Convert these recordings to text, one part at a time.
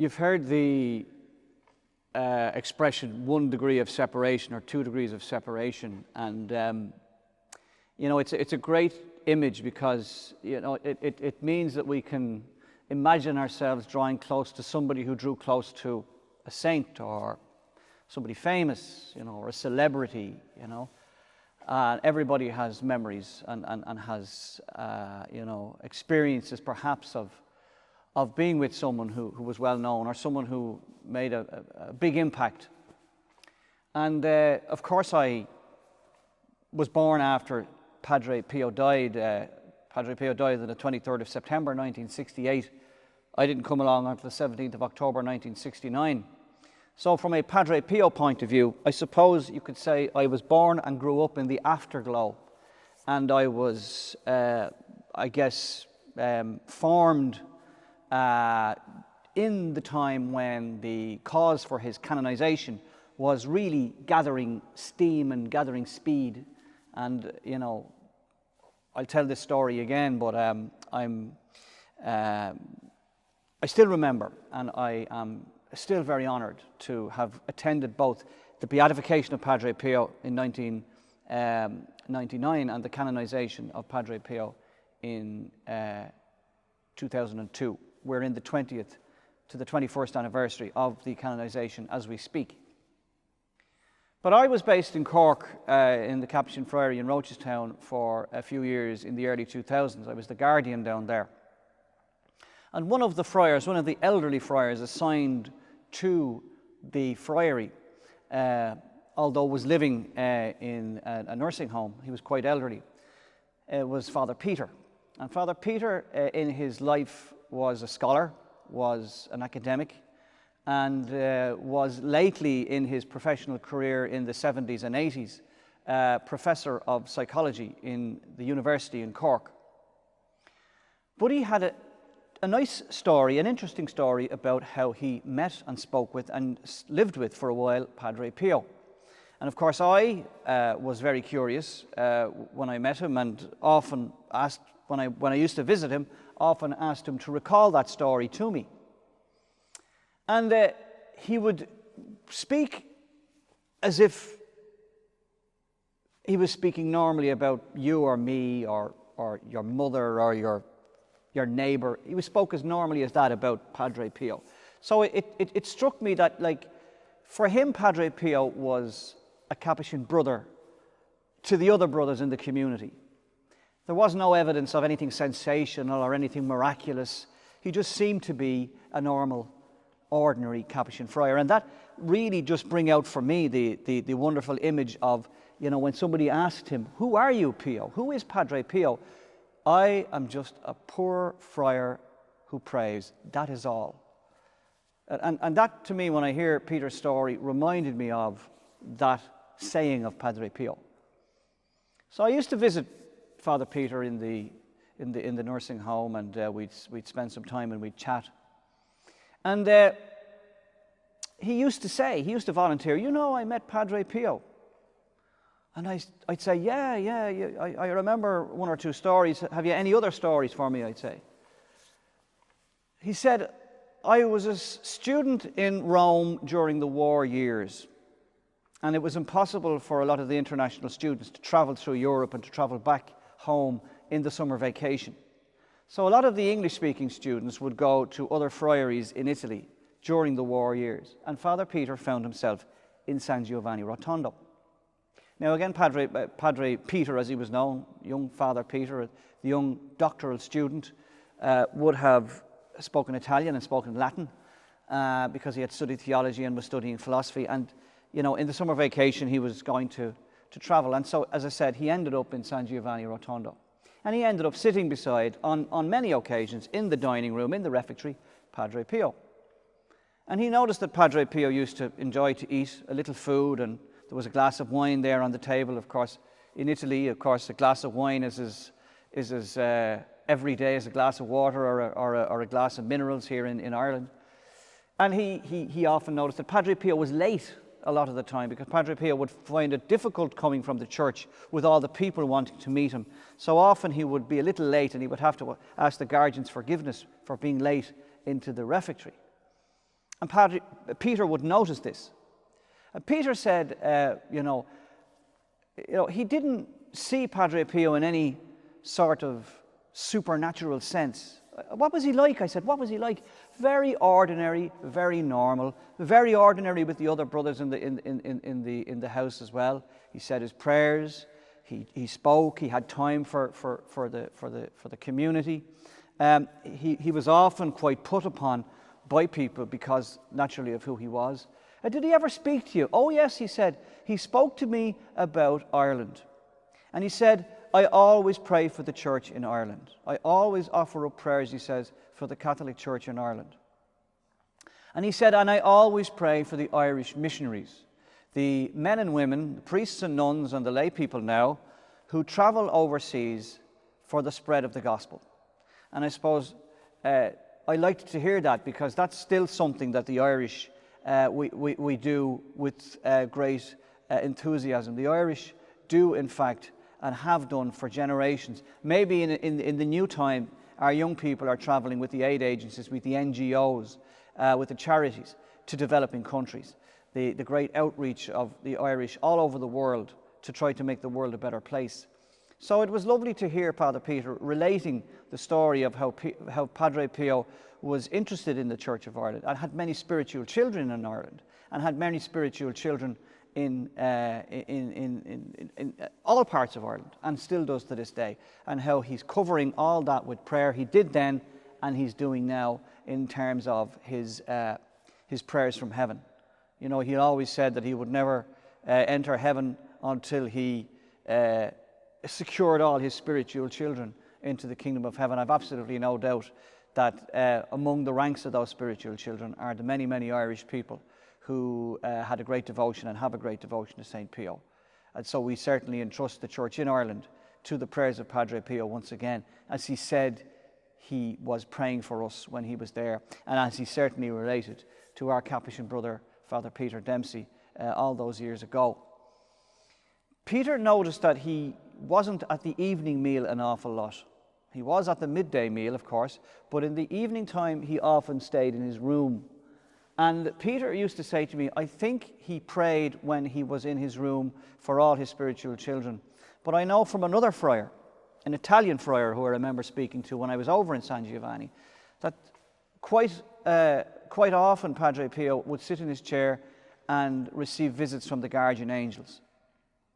You've heard the expression 1 degree of separation or 2 degrees of separation, and you know, it's a great image because, you know, it means that we can imagine ourselves drawing close to somebody who drew close to a saint or somebody famous, you know, or a celebrity, you know. Everybody has memories and has, you know, experiences perhaps of being with someone who was well known or someone who made a big impact. And of course I was born after Padre Pio died. Padre Pio died on the 23rd of September 1968. I didn't come along until the 17th of October 1969. So from a Padre Pio point of view, I suppose you could say I was born and grew up in the afterglow. And I was, I guess, formed in the time when the cause for his canonization was really gathering steam and gathering speed. And, you know, I'll tell this story again, but I still remember, and I am still very honored to have attended both the beatification of Padre Pio in 1999 and the canonization of Padre Pio in 2002. We're in the 20th to the 21st anniversary of the canonization as we speak. But I was based in Cork in the Capuchin Friary in Rochestown for a few years in the early 2000s. I was the guardian down there. And one of the friars, one of the elderly friars assigned to the friary, although was living in a nursing home, he was quite elderly, was Father Peter. And Father Peter in his life was a scholar, was an academic, and was lately in his professional career in the 70s and 80s, professor of psychology in the university in Cork. But he had a nice story, an interesting story about how he met and spoke with and lived with for a while Padre Pio. And of course I was very curious when I met him, and often asked, when I used to visit him, often asked him to recall that story to me. And he would speak as if he was speaking normally about you or me or your mother or your neighbor. He spoke as normally as that about Padre Pio. So it struck me that, like, for him, Padre Pio was a Capuchin brother to the other brothers in the community. There was no evidence of anything sensational or anything miraculous. He just seemed to be a normal, ordinary Capuchin friar. And that really just bring out for me the wonderful image of, you know, when somebody asked him, "Who are you, Pio? Who is Padre Pio?" "I am just a poor friar who prays. That is all." And that, to me, when I hear Peter's story, reminded me of that saying of Padre Pio. So I used to visit Father Peter in the nursing home, and we'd spend some time and we'd chat. And he used to volunteer, "You know, I met Padre Pio." And I'd say, yeah, I remember one or two stories. "Have you any other stories for me?" I'd say. He said, "I was a student in Rome during the war years, and it was impossible for a lot of the international students to travel through Europe and to travel back home in the summer vacation. So a lot of the English-speaking students would go to other friaries in Italy during the war years, and Father Peter found himself in San Giovanni Rotondo." Now again, Padre Peter, as he was known, young Father Peter, the young doctoral student, would have spoken Italian and spoken Latin because he had studied theology and was studying philosophy. And, you know, in the summer vacation he was going to travel. And so, as I said, he ended up in San Giovanni Rotondo. And he ended up sitting beside, on many occasions, in the dining room, in the refectory, Padre Pio. And he noticed that Padre Pio used to enjoy to eat a little food, and there was a glass of wine there on the table. Of course, in Italy, of course, a glass of wine is as every day as a glass of water or a glass of minerals here in Ireland. And he often noticed that Padre Pio was late a lot of the time, because Padre Pio would find it difficult coming from the church with all the people wanting to meet him. So often he would be a little late, and he would have to ask the guardians forgiveness for being late into the refectory. And Peter would notice this. And Peter said, he didn't see Padre Pio in any sort of supernatural sense. What was he like? I said, what was he like? Very ordinary, very normal, very ordinary with the other brothers in the house as well. He said his prayers. He spoke. He had time for the community. He was often quite put upon by people because naturally of who he was. Did he ever speak to you? Oh yes, he said. He spoke to me about Ireland. And he said, I always pray for the church in Ireland. I always offer up prayers, he says, for the Catholic Church in Ireland. And he said, and I always pray for the Irish missionaries, the men and women, the priests and nuns and the lay people now, who travel overseas for the spread of the gospel. And I suppose I liked to hear that, because that's still something that the Irish, we do with great enthusiasm. The Irish do, in fact, and have done for generations. Maybe in the new time, our young people are travelling with the aid agencies, with the NGOs, with the charities to developing countries. The great outreach of the Irish all over the world to try to make the world a better place. So it was lovely to hear Father Peter relating the story of how Padre Pio was interested in the Church of Ireland and had many spiritual children in Ireland, and had many spiritual children in all parts of Ireland, and still does to this day, and how he's covering all that with prayer. He did then, and he's doing now in terms of his prayers from heaven. You know, he always said that he would never enter heaven until he secured all his spiritual children into the kingdom of heaven. I've absolutely no doubt that among the ranks of those spiritual children are the many, many Irish people who had a great devotion and have a great devotion to St. Pio. And so we certainly entrust the Church in Ireland to the prayers of Padre Pio once again, as he said he was praying for us when he was there, and as he certainly related to our Capuchin brother, Father Peter Dempsey, all those years ago. Peter noticed that he wasn't at the evening meal an awful lot. He was at the midday meal, of course, but in the evening time he often stayed in his room. And Peter used to say to me, I think he prayed when he was in his room for all his spiritual children. But I know from another friar, an Italian friar who I remember speaking to when I was over in San Giovanni, that quite often Padre Pio would sit in his chair and receive visits from the guardian angels.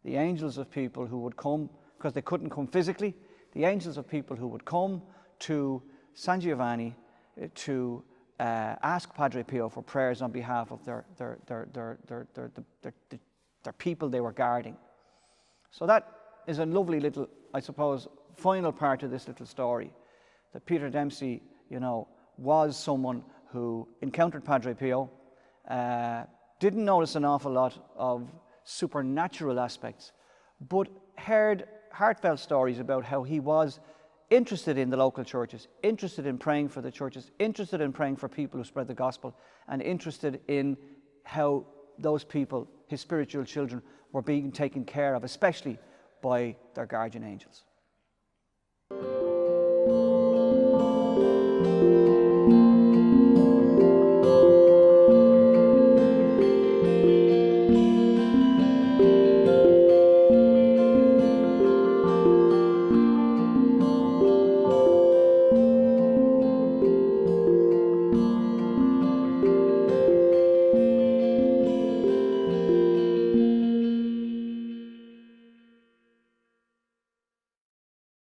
The angels of people who would come, because they couldn't come physically, the angels of people who would come to San Giovanni to ask Padre Pio for prayers on behalf of their people they were guarding. So that is a lovely little, I suppose, final part of this little story, that Peter Dempsey, you know, was someone who encountered Padre Pio, didn't notice an awful lot of supernatural aspects, but heard heartfelt stories about how he was interested in the local churches, interested in praying for the churches, interested in praying for people who spread the gospel, and interested in how those people, his spiritual children, were being taken care of, especially by their guardian angels.